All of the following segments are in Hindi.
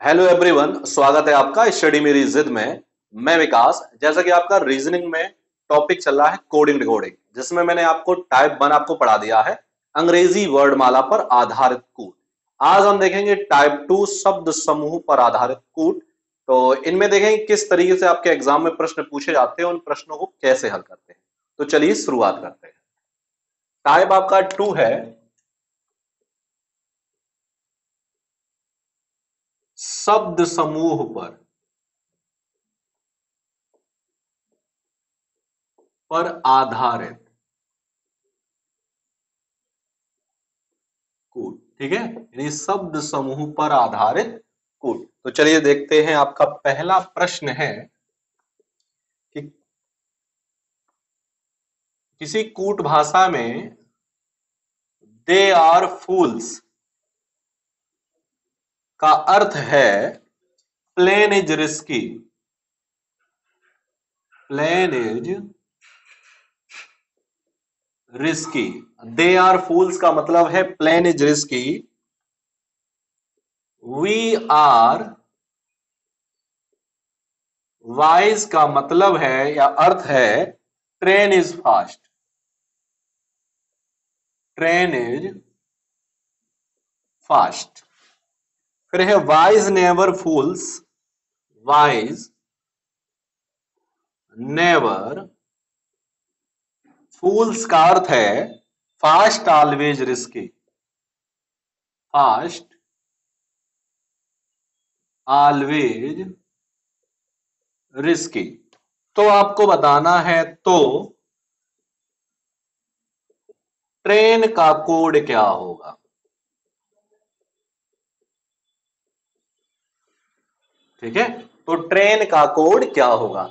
हेलो एवरीवन, स्वागत है आपका स्टडी मेरी जिद में। मैं विकास। जैसा कि आपका रीजनिंग में टॉपिक चल रहा है कोडिंग डिकोडिंग, जिसमें मैंने आपको टाइप 1 आपको पढ़ा दिया है, अंग्रेजी वर्णमाला पर आधारित कूट। आज हम देखेंगे टाइप 2 शब्द समूह पर आधारित कूट। तो इनमें देखेंगे किस तरीके से आपके एग्जाम में प्रश्न पूछे जाते हैं, उन प्रश्नों को कैसे हल करते हैं। तो चलिए शुरुआत करते हैं। टाइप आपका 2 है शब्द समूह पर आधारित कूट। ठीक है, यानी शब्द समूह पर आधारित कूट। तो चलिए देखते हैं, आपका पहला प्रश्न है कि किसी कूट भाषा में दे आर फूल्स का अर्थ है plane is risky. Plane is risky. They are fools का मतलब है plane is risky. We are wise का मतलब है या अर्थ है train is fast. Train is fast. फिर है wise never fools. Wise never fools का अर्थ है fast always risky. Fast always risky. तो आपको बताना है तो ट्रेन का कोड क्या होगा। ठीक है, तो ट्रेन का कोड क्या होगा।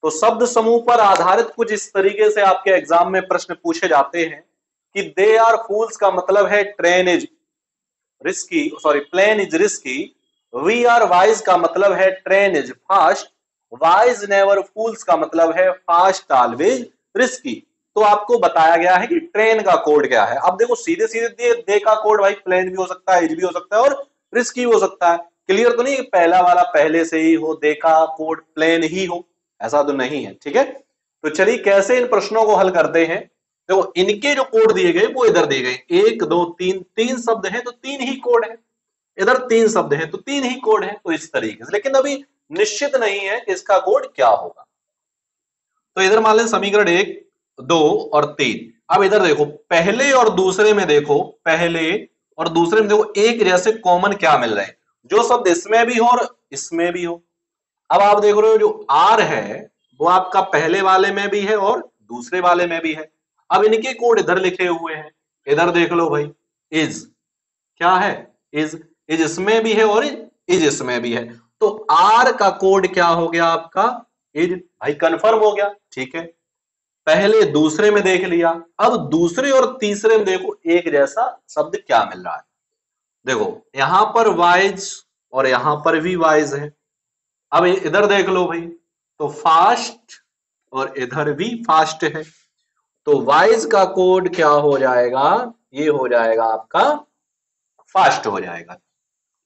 तो शब्द समूह पर आधारित कुछ इस तरीके से आपके एग्जाम में प्रश्न पूछे जाते हैं कि दे आर फूल्स का मतलब है train is risky, sorry plane is risky. We are wise का मतलब है train is fast. Wise never fools का मतलब है फास्ट ऑलवेज रिस्की। तो आपको बताया गया है कि ट्रेन का कोड क्या है। अब देखो सीधे सीधे दे का कोड भाई प्लेन भी हो सकता है, इज भी हो सकता है और रिस्की हो सकता है। क्लियर तो नहीं कि पहला वाला पहले से ही हो, दे का कोड प्लेन ही हो, ऐसा तो नहीं है। ठीक है, तो चलिए कैसे इन प्रश्नों को हल करते हैं। देखो इनके जो कोड दिए गए वो इधर दिए गए, एक दो तीन, तीन शब्द हैं तो तीन ही कोड है। इधर तीन शब्द हैं तो तीन ही कोड है, तो इस तरीके से। लेकिन अभी निश्चित नहीं है कि इसका कोड क्या होगा। तो इधर मान लें समीकरण एक, दो और तीन। अब इधर देखो पहले और दूसरे में, देखो पहले और दूसरे में देखो एक जैसे कॉमन क्या मिल रहे हैं, जो शब्द इसमें भी हो और इसमें भी हो। अब आप देख रहे हो जो आर है वो आपका पहले वाले में भी है और दूसरे वाले में भी है। अब इनके कोड इधर लिखे हुए हैं, इधर देख लो भाई। इज क्या है, इज इसमें भी है और इज इसमें भी है। तो आर का कोड क्या हो गया आपका, इज। भाई कंफर्म हो गया। ठीक है, पहले दूसरे में देख लिया, अब दूसरे और तीसरे में देखो एक जैसा शब्द क्या मिल रहा है। देखो यहां पर वाइज और यहां पर भी वाइज है। अब इधर देख लो भाई, तो फास्ट और इधर भी फास्ट है। तो वाइज का कोड क्या हो जाएगा, ये हो जाएगा आपका फास्ट हो जाएगा।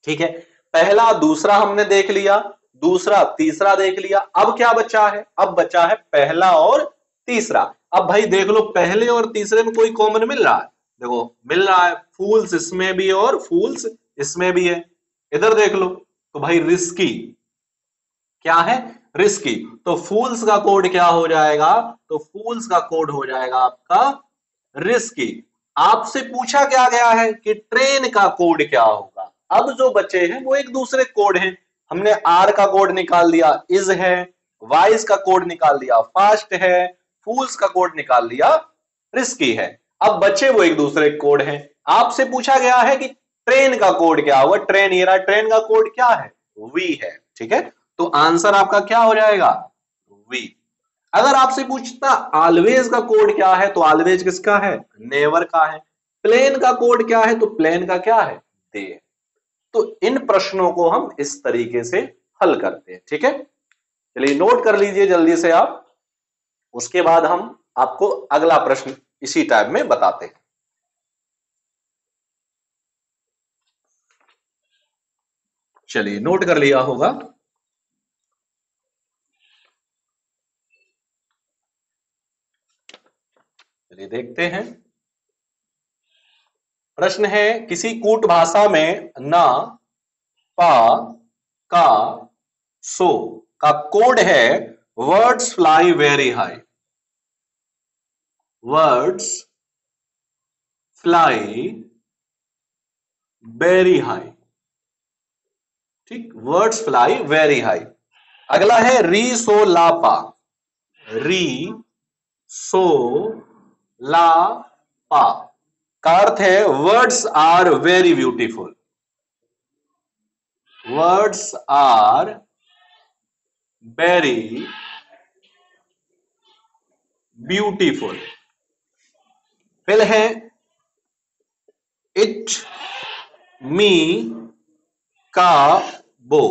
ठीक है, पहला दूसरा हमने देख लिया, दूसरा तीसरा देख लिया। अब क्या बचा है, अब बचा है पहला और तीसरा। अब भाई देख लो पहले और तीसरे में कोई कॉमन मिल रहा है। देखो मिल रहा है, फूल्स इसमें भी और फूल्स इसमें भी है। इधर देख लो तो भाई रिस्की क्या है, रिस्की। तो फूल्स का कोड क्या हो जाएगा, तो फूल्स का कोड हो जाएगा आपका रिस्की। आपसे पूछा क्या गया है कि ट्रेन का कोड क्या होगा। अब जो बचे हैं वो एक दूसरे कोड हैं। हमने आर का कोड निकाल दिया, इज है। वाइज का कोड निकाल दिया, फास्ट है। फूल्स का कोड निकाल लिया, रिस्की है। अब बचे वो एक दूसरे कोड हैं। आपसे पूछा गया है कि ट्रेन का कोड क्या होगा। ट्रेन ये रहा, ट्रेन का कोड क्या है, वी है। ठीक है, तो आंसर आपका क्या हो जाएगा, वी। अगर आपसे पूछता ऑलवेज का कोड क्या है, तो ऑलवेज किसका है, नेवर का है। प्लेन का कोड क्या है, तो प्लेन का क्या है, दे है। तो इन प्रश्नों को हम इस तरीके से हल करते हैं। ठीक है, चलिए नोट कर लीजिए जल्दी से आप, उसके बाद हम आपको अगला प्रश्न इसी टाइप में बताते हैं। चलिए नोट कर लिया होगा। चलिए देखते हैं। प्रश्न है, किसी कूट भाषा में ना, पा, का, सो का कोड है words fly very high. Words fly very high. ठीक, वर्ड्स फ्लाई वेरी हाई। अगला है री सो ला पा। री सो ला पा का अर्थ है words are very beautiful. Words are very beautiful. फिर है इट मी का बो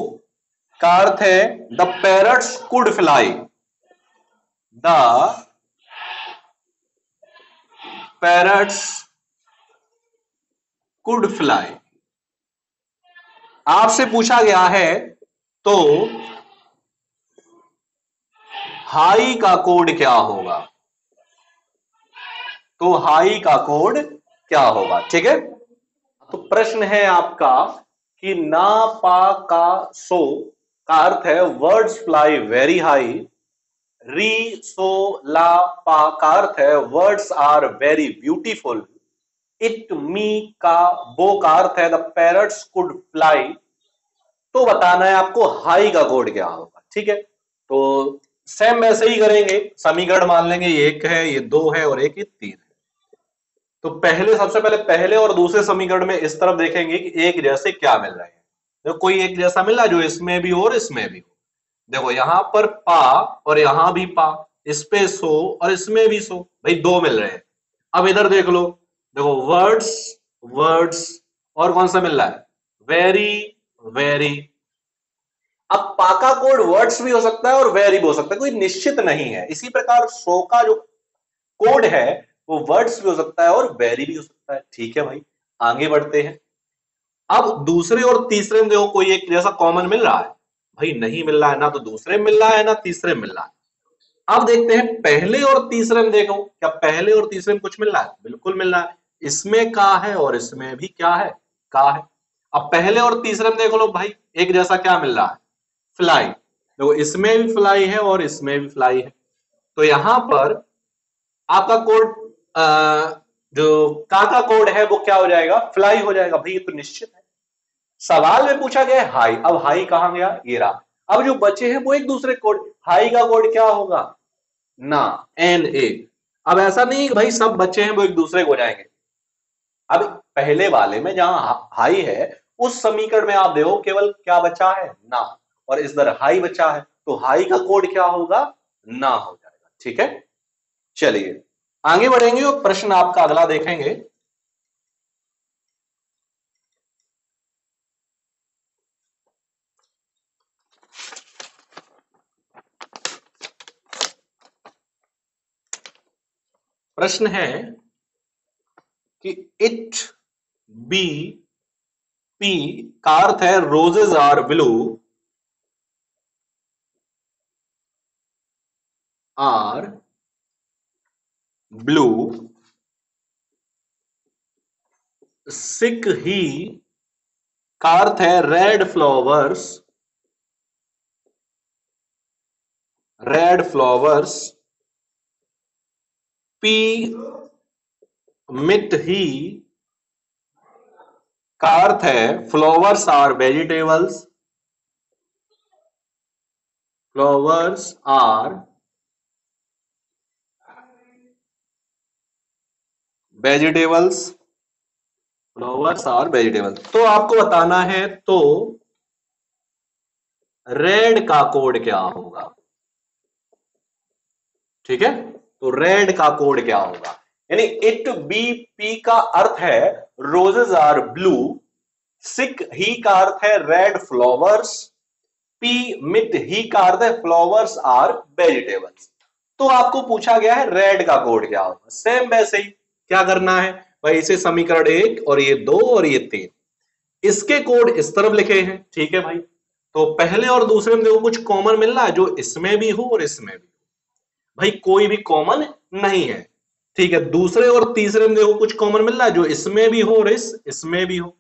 का अर्थ है the parrots could fly. The parrots could fly. आपसे पूछा गया है तो हाई का कोड क्या होगा। तो हाई का कोड क्या होगा, ठीक है। तो प्रश्न है आपका कि ना, पा, का, सो का अर्थ है वर्ड्स फ्लाई वेरी हाई। री सो ला पा का अर्थ है वर्ड्स आर वेरी ब्यूटीफुल। इट मी का बो का अर्थ है द पैरट्स कुड फ्लाई। तो बताना है आपको हाई का कोड क्या होगा, ठीक है। तो सेम वैसे ही करेंगे, समीकरण मान लेंगे ये एक है, ये दो है और एक ये तीन है। तो पहले, सबसे पहले पहले और दूसरे समीकरण में इस तरफ देखेंगे कि एक जैसे क्या मिल रहे हैं। देखो कोई एक जैसा मिला जो इसमें भी हो और इसमें भी हो। देखो यहां पर पा और यहां भी पा, इस पे सो और इसमें भी सो, भाई दो मिल रहे हैं। अब इधर देख लो, देखो वर्ड्स वर्ड्स और कौन सा मिल रहा है, वेरी वेरी। अब पा का कोड वर्ड्स भी हो सकता है और वेरी भी हो सकता है, कोई निश्चित नहीं है। इसी प्रकार सो का जो कोड है वो वर्ड्स भी हो सकता है और वेरी भी हो सकता है, ठीक है भाई। आगे बढ़ते हैं। अब दूसरे और तीसरे में देखो कोई एक जैसा कॉमन मिल रहा है, भाई नहीं मिल रहा है, ना तो दूसरे में मिल रहा है ना तीसरे में मिल रहा है। अब देखते हैं पहले और तीसरे में, देखो क्या पहले और तीसरे में कुछ मिल रहा है, बिल्कुल मिल रहा है। इसमें का है और इसमें भी क्या है, का है। अब पहले और तीसरे में देख लो भाई एक जैसा क्या मिल रहा है, फ्लाई। देखो इसमें भी फ्लाई है और इसमें भी फ्लाई है। तो यहां पर आपका कोड जो का कोड है वो क्या हो जाएगा, फ्लाई हो जाएगा। भाई ये तो निश्चित है। सवाल में पूछा गया हाई, अब हाई कहां गया, ये रहा। अब जो बचे हैं वो एक दूसरे कोड, हाई का कोड क्या होगा, ना, एन ए। अब ऐसा नहीं कि भाई सब बच्चे हैं वो एक दूसरे को हो जाएंगे। अब पहले वाले में जहां हाई है उस समीकरण में आप देखो केवल क्या बचा है, ना, और इस तरह हाई बचा है। तो हाई का कोड क्या होगा, ना हो जाएगा, ठीक है। चलिए आगे बढ़ेंगे और प्रश्न आपका अगला देखेंगे। प्रश्न है कि इट बी पी का अर्थ है roses are blue, are blue, सिक ही का अर्थ है रेड फ्लावर्स, रेड फ्लावर्स, पी मिट ही का अर्थ है flowers are vegetables, flowers are vegetables, flowers are vegetables. तो आपको बताना है तो रेड का कोड क्या होगा, ठीक है। तो रेड का कोड क्या होगा, यानी इट बी पी का अर्थ है रोजेज आर ब्लू, सिक ही का अर्थ है रेड फ्लावर्स, पी मिट ही का अर्थ है फ्लावर्स आर वेजिटेबल्स। तो आपको पूछा गया है रेड का कोड क्या होगा। सेम वैसे ही क्या करना है भाई, इसे समीकरण एक और ये दो और ये तीन, इसके कोड इस तरफ लिखे हैं, ठीक है भाई। तो पहले और दूसरे में देखो कुछ कॉमन मिल रहा है, जो इसमें भी हो और इसमें भी हो। भाई कोई भी कॉमन नहीं है, ठीक है। दूसरे और तीसरे में देखो कुछ कॉमन मिल रहा है, जो इसमें भी हो और इसमें भी हो।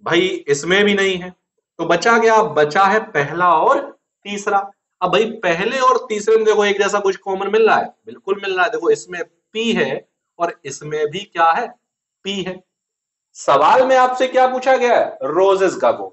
भाई इसमें भी नहीं है, तो बचा क्या? बचा है पहला और तीसरा। अब भाई पहले और तीसरे में देखो एक जैसा कुछ कॉमन मिल रहा है, बिल्कुल मिल रहा है। देखो इसमें पी है और इसमें भी क्या है? पी है। सवाल में आपसे क्या पूछा गया है? रोजेस का कोड।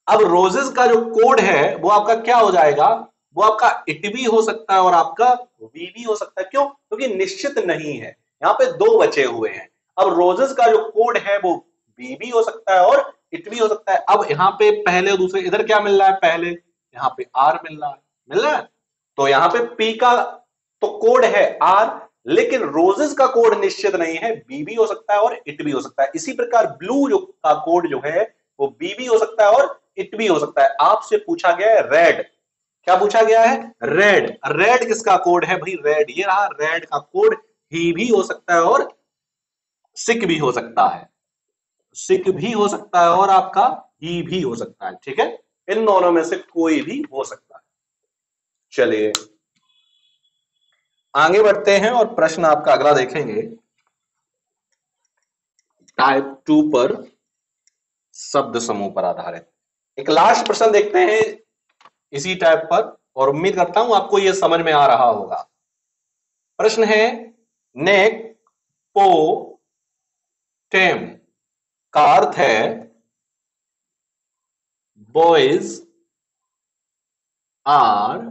अब रोजेस का जो कोड है वो आपका क्या हो जाएगा? वो आपका इट भी हो सकता है और आपका वी भी हो सकता है। क्यों? क्योंकि निश्चित नहीं है, यहां पे दो बचे हुए हैं। अब रोजेस का जो कोड है वो वी भी हो सकता है और इट भी हो सकता है। अब यहाँ पे पहले और दूसरे, इधर क्या मिल रहा है? पहले यहाँ पे आर मिल रहा है। तो यहाँ पे पी का तो कोड है आर, लेकिन रोजेस का कोड निश्चित नहीं है, बी भी हो सकता है और इट भी हो सकता है। इसी प्रकार ब्लू जो का कोड जो है वो बी भी हो सकता है और इट भी हो सकता है। आपसे पूछा गया है रेड। क्या पूछा गया है? रेड। रेड किसका कोड है भाई? रेड, ये रहा रेड का कोड। ही भी हो सकता है और सिक भी हो सकता है। सिक भी हो सकता है और आपका ही भी हो सकता है, ठीक है। इन दोनों में से कोई भी हो सकता है। चलिए आगे बढ़ते हैं और प्रश्न आपका अगला देखेंगे, टाइप 2 पर शब्द समूह पर आधारित एक लास्ट प्रश्न देखते हैं इसी टाइप पर, और उम्मीद करता हूं आपको यह समझ में आ रहा होगा। प्रश्न है नेक पो टेम का अर्थ है बॉयज आर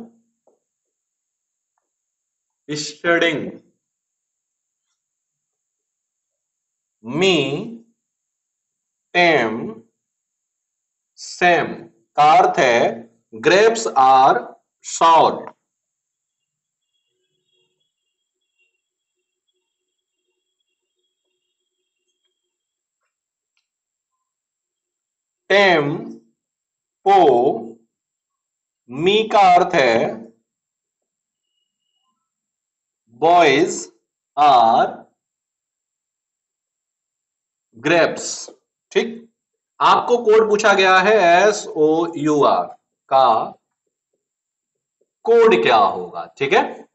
स्टडिंग मी टेम सेम का अर्थ है ग्रेप्स आर सॉर। टेम पो मी का अर्थ है बॉयज आर ग्रेप्स, ठीक। आपको कोड पूछा गया है SOUR का कोड क्या होगा, ठीक है।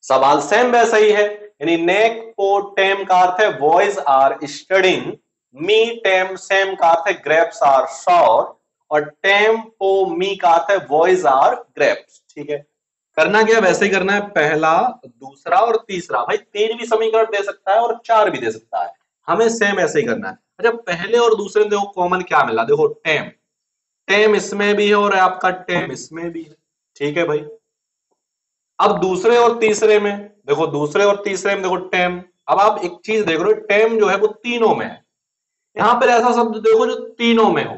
सवाल सेम वैसा ही है, यानी नेक पो टेम का अर्थ है बॉयज आर स्टडिंग, मी टेम सेम का अर्थ है ग्रेप्स आर सॉर, और टेम पो मी का अर्थ है बॉयज आर ग्रेप्स, ठीक है। करना क्या? वैसे ही करना है, पहला दूसरा और तीसरा। भाई 3 भी समीकरण दे सकता है और 4 भी दे सकता है, हमें सेम ऐसे ही करना है। अच्छा पहले और दूसरे में देखो कॉमन क्या मिला, देखो टेम। टेम इसमें भी है और आपका टेम इसमें भी है, ठीक है भाई। अब दूसरे और तीसरे में देखो, दूसरे और तीसरे में देखो टेम। अब आप एक चीज देख रहे हो, टेम जो है वो तीनों में है। यहां पर ऐसा शब्द देखो जो तीनों में हो।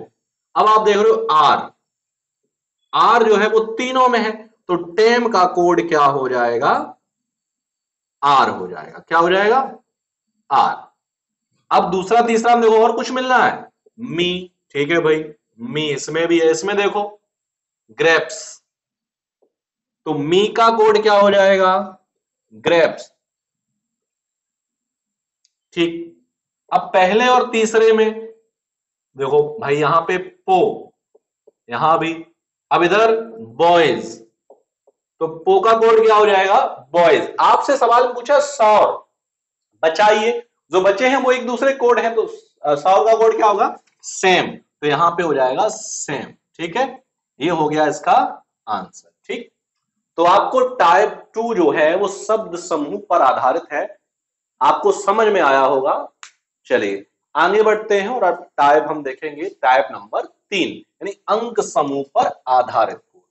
अब आप देख रहे हो आर, आर जो है वो तीनों में है, तो टेम का कोड क्या हो जाएगा? आर हो जाएगा। क्या हो जाएगा? आर। अब दूसरा तीसरा में देखो और कुछ मिल रहा है, मी, ठीक है भाई। मी इसमें भी है, इसमें देखो ग्रेप्स, तो मी का कोड क्या हो जाएगा? ग्रेप्स, ठीक। अब पहले और तीसरे में देखो भाई, यहां पे पो, यहां भी। अब इधर बॉयज, तो पो का कोड क्या हो जाएगा? बॉयज। आपसे सवाल पूछा सौर, बचाइए, जो बचे हैं वो एक दूसरे कोड है, तो सौर का कोड क्या होगा? सेम, तो यहां पे हो जाएगा सेम, ठीक है। ये हो गया इसका आंसर, ठीक। तो आपको टाइप 2 जो है वो शब्द समूह पर आधारित है, आपको समझ में आया होगा। चलिए आगे बढ़ते हैं और अब टाइप हम देखेंगे, टाइप नंबर 3 यानी अंक समूह पर आधारित कोड।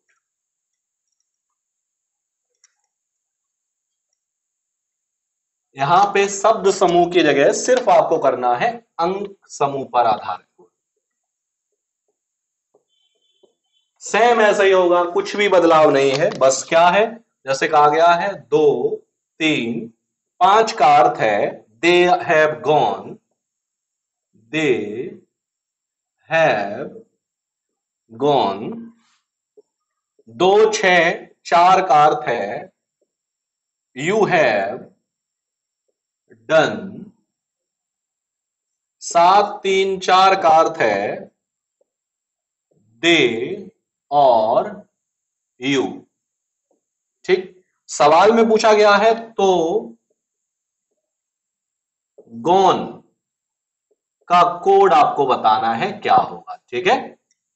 यहां पे शब्द समूह की जगह सिर्फ आपको करना है अंक समूह पर आधारित कोड। सेम ऐसा ही होगा, कुछ भी बदलाव नहीं है। बस क्या है, जैसे कहा गया है 2 3 5 का अर्थ है they have gone, they have gone. 2 6 4 का अर्थ है यू हैव डन 7 3 4 का अर्थ है दे और यू। ठीक, सवाल में पूछा गया है तो गॉन का कोड आपको बताना है क्या होगा। ठीक है,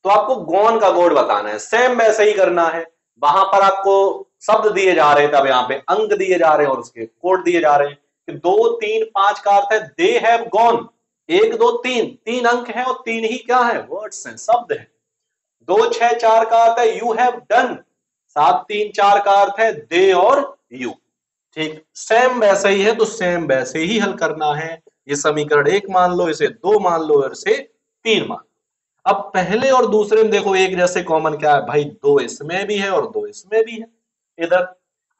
तो आपको गॉन का कोड बताना है। सेम वैसे ही करना है, वहां पर आपको शब्द दिए जा रहे थे, अब यहाँ पे अंक दिए जा रहे हैं और उसके कोड दिए जा रहे हैं कि 2 3 5 का अर्थ है दे हैव गॉन। 1 2 3 तीन अंक है और तीन ही क्या है, वर्ड्स हैं, शब्द है। 2 6 4 का अर्थ है यू हैव डन। 7 3 4 का अर्थ है दे और यू। ठीक, सेम वैसे ही है तो सेम वैसे ही हल करना है। ये समीकरण 1 मान लो, इसे 2 मान लो और इसे 3 मान लो। अब पहले और दूसरे में देखो एक जैसे कॉमन क्या है भाई, 2 इसमें भी है और 2 इसमें भी है इधर।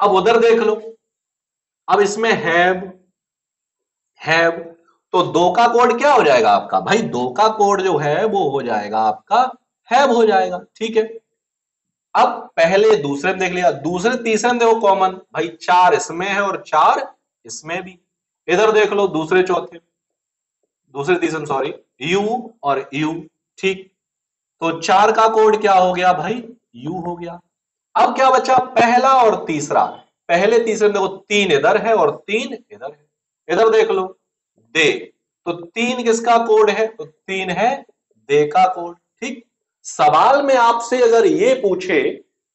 अब उधर देख लो, अब इसमें हैव तो 2 का कोड क्या हो जाएगा आपका भाई, 2 का कोड जो है वो हो जाएगा आपका हैव हो जाएगा। ठीक है, अब पहले दूसरे में देख लिया, दूसरे तीसरे में देखो कॉमन भाई, 4 इसमें है और 4 इसमें भी। इधर देख लो दूसरे चौथे, दूसरे तीसरे में सॉरी, यू और यू। ठीक, तो 4 का कोड क्या हो गया भाई, यू हो गया। अब क्या बचा, पहला और तीसरा। पहले तीसरे में देखो 3 इधर है और 3 इधर है। इधर देख लो दे, तो 3 किसका कोड है, तो 3 है दे का कोड। ठीक, सवाल में आपसे अगर ये पूछे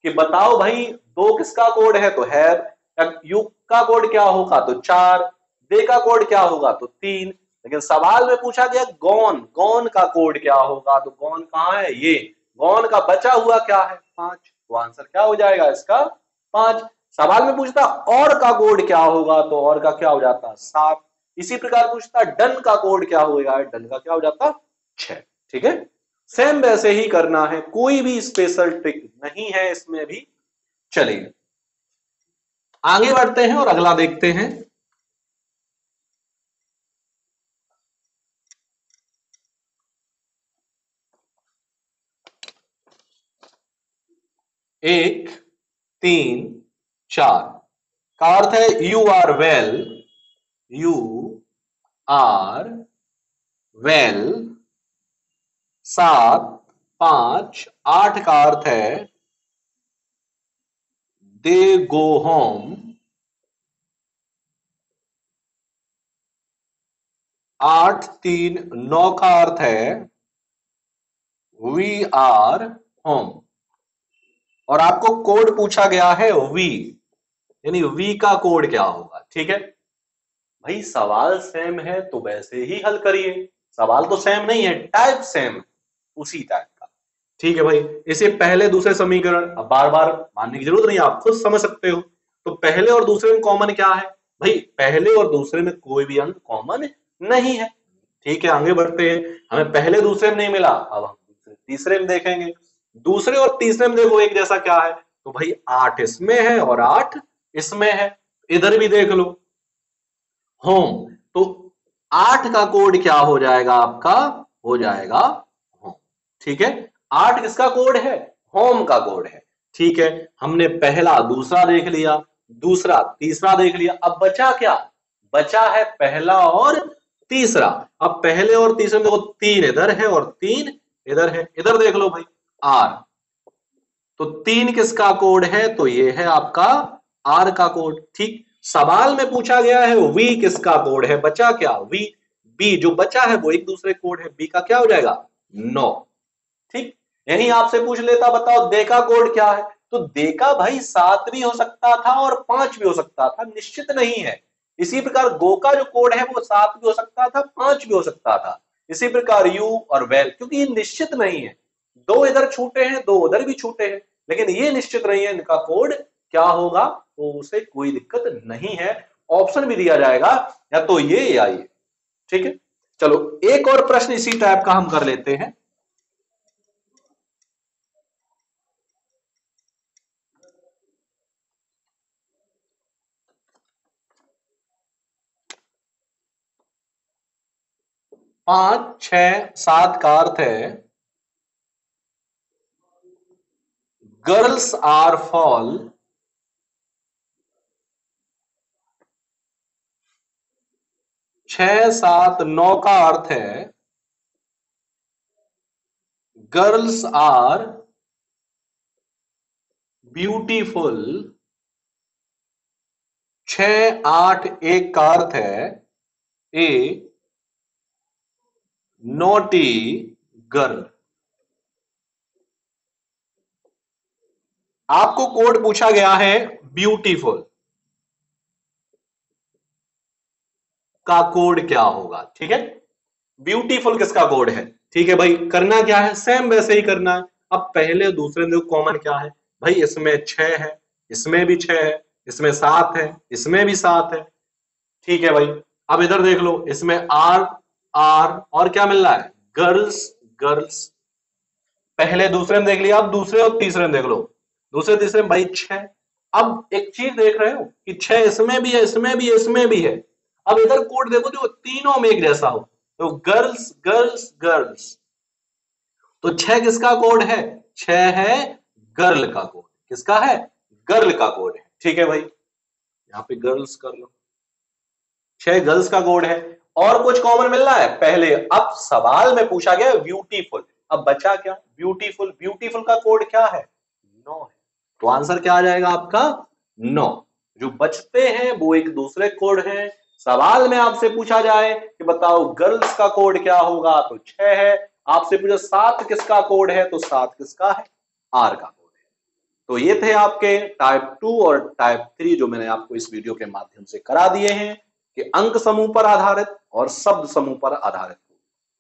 कि बताओ भाई 2 किसका कोड है, तो हैव। यू का कोड क्या होगा, तो 4। दे का कोड क्या होगा, तो 3। लेकिन सवाल में पूछा गया गॉन, गॉन का कोड क्या होगा, तो गॉन कहां है, ये गॉन का बचा हुआ क्या है, 5। तो आंसर क्या हो जाएगा इसका, 5। सवाल में पूछता और का कोड क्या होगा, तो और का क्या हो जाता, 7। इसी प्रकार पूछता डन का कोड क्या होगा, डन का क्या हो जाता, 6। ठीक है, सेम वैसे ही करना है, कोई भी स्पेशल ट्रिक नहीं है इसमें भी। चलिए आगे बढ़ते हैं और अगला देखते हैं। एक 3 4 का अर्थ है you are well, you are well. 7 5 8 का अर्थ है दे गो होम। 8 3 9 का अर्थ है वी आर होम। और आपको कोड पूछा गया है वी, यानी वी का कोड क्या होगा। ठीक है भाई, सवाल सेम है तो वैसे ही हल करिए। सवाल तो सेम नहीं है, टाइप सेम, उसी टाइप का। ठीक है भाई, इसे पहले दूसरे समीकरण, अब बार बार मानने की जरूरत नहीं, आप खुद समझ सकते हो। तो पहले और दूसरे में कॉमन क्या है भाई, पहले और दूसरे में कोई भी अंक कॉमन नहीं है। ठीक है, आगे बढ़ते हैं, हमें पहले दूसरे में नहीं मिला, अब हम दूसरे तीसरे में देखेंगे। दूसरे और तीसरे में देखो एक जैसा क्या है, तो भाई 8 इसमें है और 8 इसमें है। इधर भी देख लो होम, तो 8 का कोड क्या हो जाएगा आपका, हो जाएगा होम। ठीक है, 8 किसका कोड है, होम का कोड है। ठीक है, हमने पहला दूसरा देख लिया, दूसरा तीसरा देख लिया, अब बचा क्या, बचा है पहला और तीसरा। अब पहले और तीसरे में देखो 3 इधर है और 3 इधर है। इधर देख लो भाई आर, तो 3 किसका कोड है, तो ये है आपका आर का कोड। ठीक, सवाल में पूछा गया है वी किसका कोड है, बचा क्या, वी। बी जो बचा है वो एक दूसरे कोड है, बी का क्या हो जाएगा, 9। ठीक, यही आपसे पूछ लेता बताओ दे का कोड क्या है, तो दे का भाई 7 भी हो सकता था और 5 भी हो सकता था, निश्चित नहीं है। इसी प्रकार गो का जो कोड है वो 7 भी हो सकता था, 5 भी हो सकता था। इसी प्रकार यू और वेल, क्योंकि ये निश्चित नहीं है, 2 इधर छूटे हैं 2 उधर भी छूटे हैं, लेकिन ये निश्चित नहीं है इनका कोड क्या होगा, तो उसे कोई दिक्कत नहीं है। ऑप्शन भी दिया जाएगा या तो ये या ये। ठीक है, चलो एक और प्रश्न इसी टाइप का हम कर लेते हैं। पांच छह सात का अर्थ है गर्ल्स आर फॉल 6, 7, 9 का अर्थ है गर्ल्स आर ब्यूटीफुल। 6, 8, 1 का अर्थ है ए नॉटी गर्ल। आपको कोड पूछा गया है ब्यूटीफुल का कोड क्या होगा, ठीक है। ब्यूटीफुल किसका कोड है, ठीक है भाई। करना क्या है, सेम वैसे ही करना है। अब पहले दूसरे में कॉमन क्या है भाई, इसमें 6 है, इसमें भी 6 है, इसमें 7 है, इसमें भी 7 है, ठीक है भाई। अब इधर देख लो, इसमें आर आर और क्या मिल रहा है, गर्ल्स गर्ल्स। पहले दूसरे में देख लिया, अब दूसरे और तीसरे में देख लो। दूसरे तीसरे में भाई 6। अब एक चीज देख रहे हो कि 6 इसमें भी है, इसमें भी है, इसमें भी है। अब इधर कोड देखो जो तीनों में एक जैसा हो, तो गर्ल्स गर्ल्स गर्ल्स। तो 6 किसका कोड है, 6 है गर्ल का कोड। किसका है, गर्ल का कोड है, ठीक है भाई। यहां पे गर्ल्स कर लो, 6 गर्ल्स का कोड है। और कुछ कॉमन मिल रहा है पहले। अब सवाल में पूछा गया ब्यूटीफुल, अब बचा क्या, ब्यूटीफुल। ब्यूटीफुल का कोड क्या है, 9 है। तो आंसर क्या आ जाएगा आपका, 9। जो बचते हैं वो एक दूसरे कोड हैं। सवाल में आपसे पूछा जाए कि बताओ गर्ल्स का कोड क्या होगा, तो 6 है। आपसे पूछा 7 किसका कोड है, तो 7 किसका है, आर का कोड है। तो ये थे आपके टाइप 2 और टाइप 3 जो मैंने आपको इस वीडियो के माध्यम से करा दिए हैं कि अंक समूह पर आधारित और शब्द समूह पर आधारित।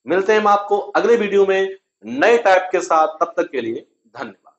मिलते हैं हम आपको अगले वीडियो में नए टाइप के साथ, तब तक के लिए धन्यवाद।